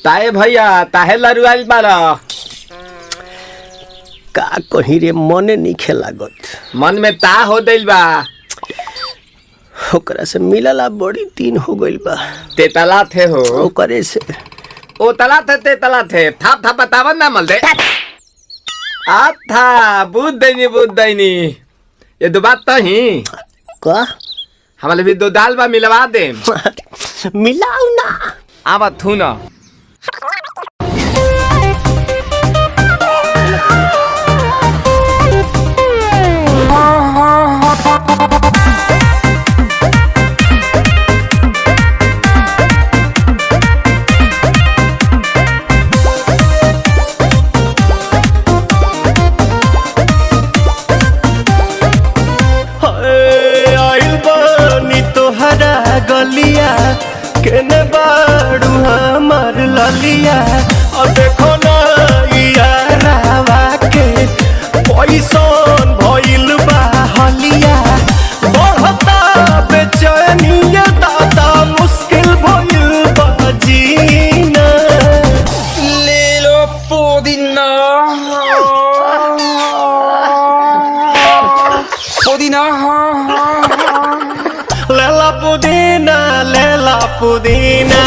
ताए भैया ताहे लरुआल बारा का कहीं रे मने नहीं लागत। मन में ता हो दिल बा ओकरा से मिलला बड़ी दिन हो गइल बा। तेतला थे हो ओकरे से ओ तला थे तेतला थे थाप थाप बतावन ना मल दे आ था बुद्ध दैनी ये दो बात तो ही का हमारे भी दो दाल बा मिलवा दे मिलाऊ ना आवा थू ना गलिया केने बाड़ू हमार ललिया और देखो ना यारावा के पैसन भइल बा हलिया बढ़ता बेचैनिया दादा मुश्किल भइल बा जीना ले लो पुदीना लेला पुदीना लेला पुदीना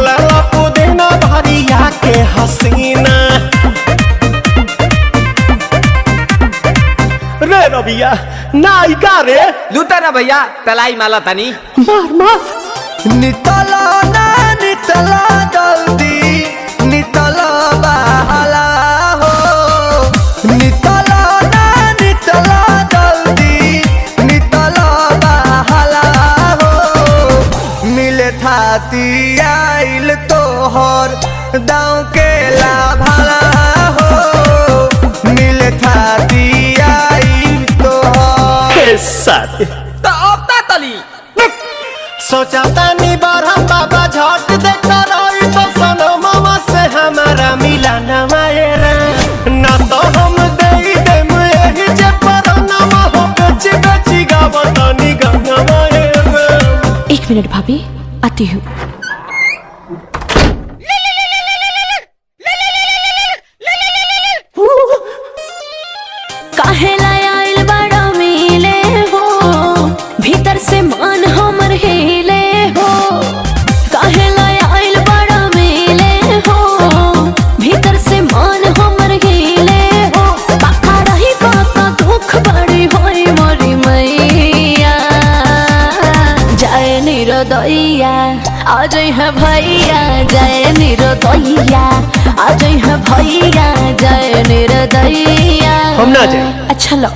लेला पुदीना भरिया के हसीना रे रबिया नायिका रे लूटा ना भैया तलाई माला तनी मार मार नितला ना नितला जल्दी नितला बहाला हो नितला ना नितला जल्दी नितला बहाला हो मिले थाती आइल तोहर दाँव के लाभाला हो मिले थाती आइल तोहर साथ तो अब ता तली सोचा तानी बार हम बाबा झट देखता रही तो सनो मामा से हमारा मिला न मायरा ना तो हम दे देम यही जे पर नामा हो बेची बेची गावतानी गाना मायरा। 1 मिनट भाभी आती हूँ। काहे लायल बड़ा मिले हो भीतर से मान हमर हिले हो काहे लायल बड़ा मिले हो भीतर से मान हमर हिले हो बाका रही बाका दुख बड़ी होई मोरी मैया जाए निरोदैया आज है भैया जाए निरोदैया आज है भैया जाए निरोदैया हम ना जाए अच्छा लो।